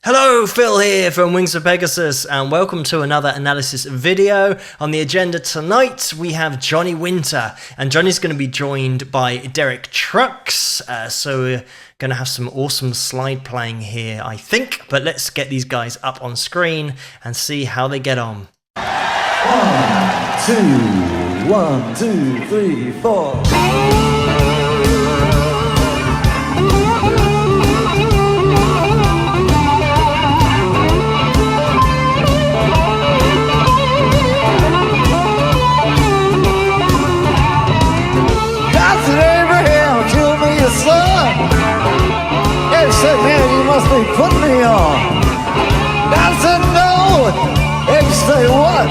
Hello, Phil here from Wings of Pegasus, and welcome to another analysis video. On the agenda tonight, we have Johnny Winter, and Johnny's going to be joined by Derek Trucks. So we're going to have some awesome slide playing here, I think. But let's get these guys up on screen and see how they get on. 1, 2, 3, 4. Be putting me on. God said no, and you say what?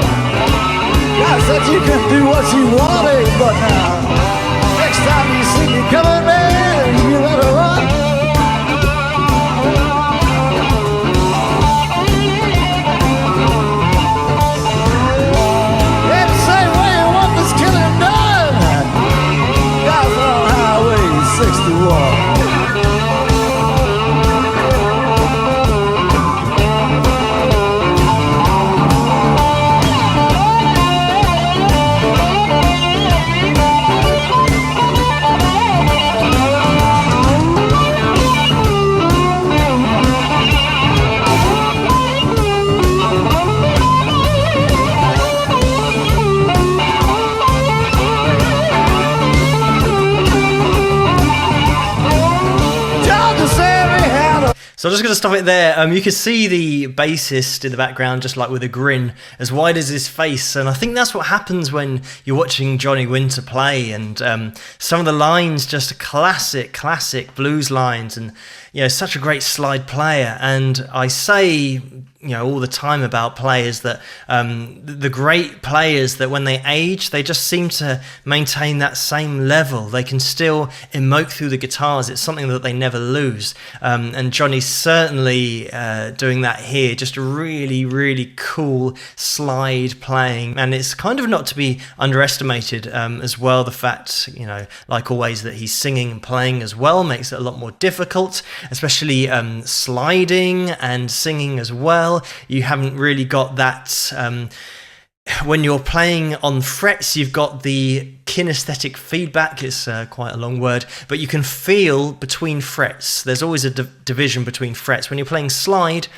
God said you can do what you want, but now next time you see me coming, man, you better run. And say where you want this killing done. God's on Highway 61. So I'm just going to stop it there. You can see the bassist in the background just like with a grin as wide as his face, and I think that's what happens when you're watching Johnny Winter play, and some of the lines just classic blues lines, and such a great slide player. And I say all the time about players that the great players, that when they age, they just seem to maintain that same level. They can still emote through the guitars. It's something that they never lose, and Johnny's certainly doing that here. Just a really cool slide playing, and it's kind of not to be underestimated as well. The fact, like always, that he's singing and playing as well makes it a lot more difficult, especially sliding and singing as well. You haven't really got that when you're playing on frets. You've got the kinesthetic feedback. It's quite a long word, but you can feel between frets. There's always a division between frets. When you're playing slide,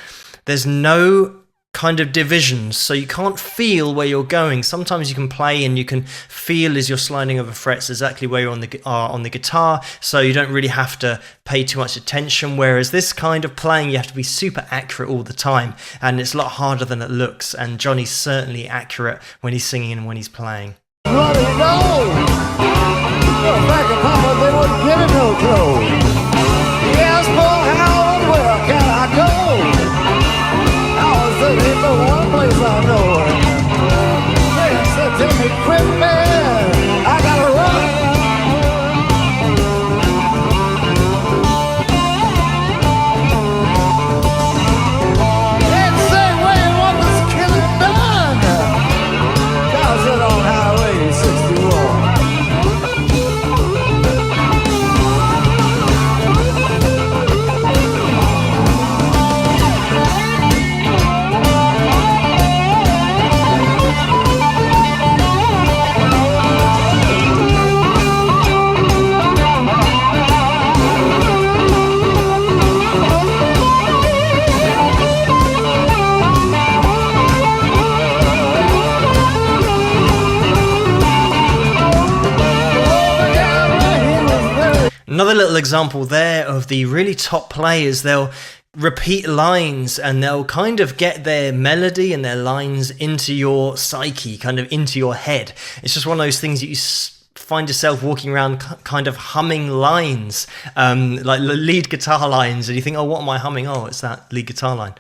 there's no kind of divisions, so you can't feel where you're going. Sometimes you can play and you can feel as you're sliding over frets exactly where you're on the guitar, so you don't really have to pay too much attention. Whereas this kind of playing, you have to be super accurate all the time, and it's a lot harder than it looks. And Johnny's certainly accurate when he's singing and when he's playing. Bloody no! Back in Papa, they wouldn't give him no clothes. He asked for how and where can I go? There ain't no one place I know. They said, tell me quick, man, I gotta run. And say, where you want this killing done? Cause it on Highway 61. Another little example there of the really top players. They'll repeat lines and they'll kind of get their melody and their lines into your psyche, kind of into your head. It's just one of those things that you find yourself walking around kind of humming lines, like lead guitar lines, and you think, oh, what am I humming? Oh, it's that lead guitar line.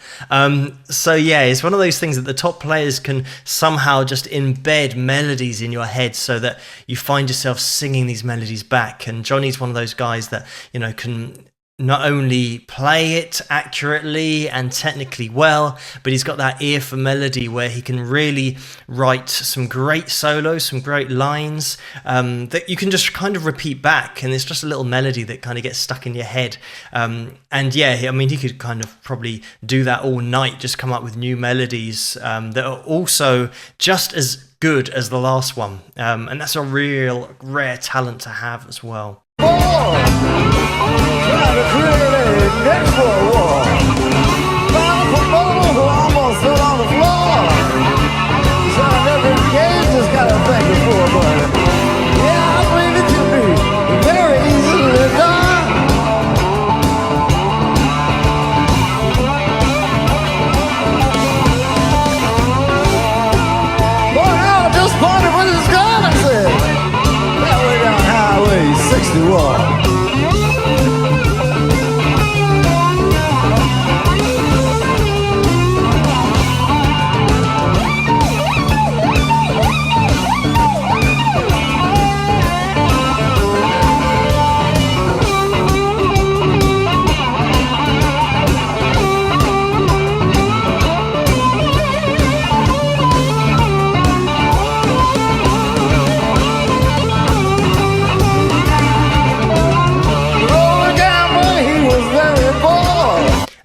So yeah, it's one of those things that the top players can somehow just embed melodies in your head so that you find yourself singing these melodies back. And Johnny's one of those guys that can not only play it accurately and technically well, but he's got that ear for melody where he can really write some great solos, some great lines that you can just kind of repeat back, and it's just a little melody that kind of gets stuck in your head. And yeah, I mean, he could kind of probably do that all night, just come up with new melodies that are also just as good as the last one. And that's a real rare talent to have as well. Trying to create a network war. Found a promoter who almost fell on the floor. Trying every game just got a thank you for, but yeah, I believe it to be very easily done. Boy, I just pointed with his gun and said, that way down Highway 61.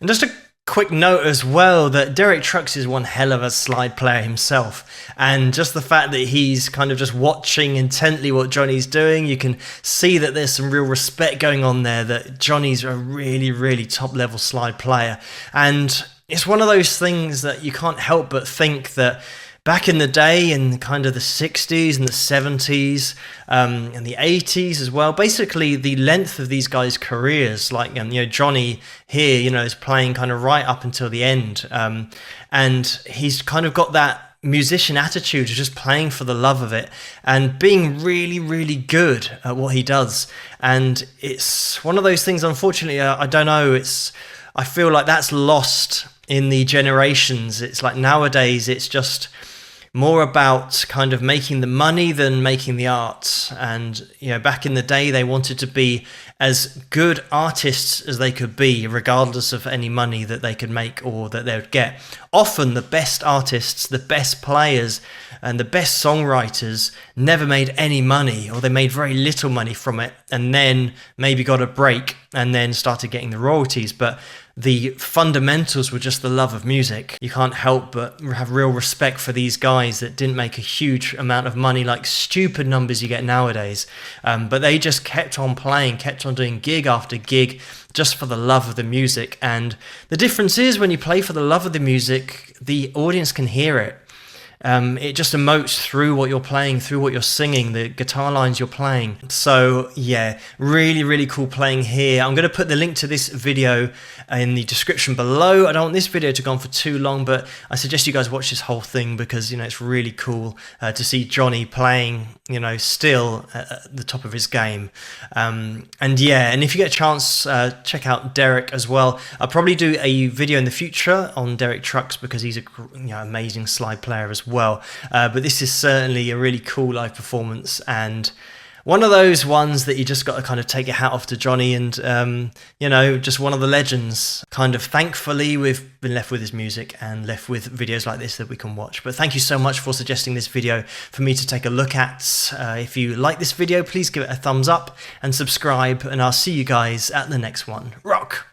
And just a quick note as well that Derek Trucks is one hell of a slide player himself, and just the fact that he's kind of just watching intently what Johnny's doing, you can see that there's some real respect going on there, that Johnny's a really top level slide player. And it's one of those things that you can't help but think that back in the day, in kind of the 60s and the 70s and the 80s as well, basically the length of these guys' careers, like Johnny here, is playing kind of right up until the end, and he's kind of got that musician attitude of just playing for the love of it and being really good at what he does. And it's one of those things, unfortunately, I don't know, I feel like that's lost in the generations. It's like nowadays it's just more about kind of making the money than making the art. And back in the day they wanted to be as good artists as they could be, regardless of any money that they could make or that they would get. Often the best artists, the best players and the best songwriters never made any money, or they made very little money from it, and then maybe got a break and then started getting the royalties. But the fundamentals were just the love of music. You can't help but have real respect for these guys that didn't make a huge amount of money, like stupid numbers you get nowadays. But they just kept on playing, kept on doing gig after gig, just for the love of the music. And the difference is, when you play for the love of the music, the audience can hear it. It just emotes through what you're playing, through what you're singing, the guitar lines you're playing. So yeah, really cool playing here. I'm going to put the link to this video in the description below. I don't want this video to go on for too long, but I suggest you guys watch this whole thing because it's really cool to see Johnny playing still at the top of his game. And if you get a chance, check out Derek as well. I'll probably do a video in the future on Derek Trucks because he's a amazing slide player as well. But this is certainly a really cool live performance, and one of those ones that you just got to kind of take your hat off to Johnny, and just one of the legends. Kind of thankfully we've been left with his music and left with videos like this that we can watch. But thank you so much for suggesting this video for me to take a look at. If you like this video, please give it a thumbs up and subscribe, and I'll see you guys at the next one. Rock!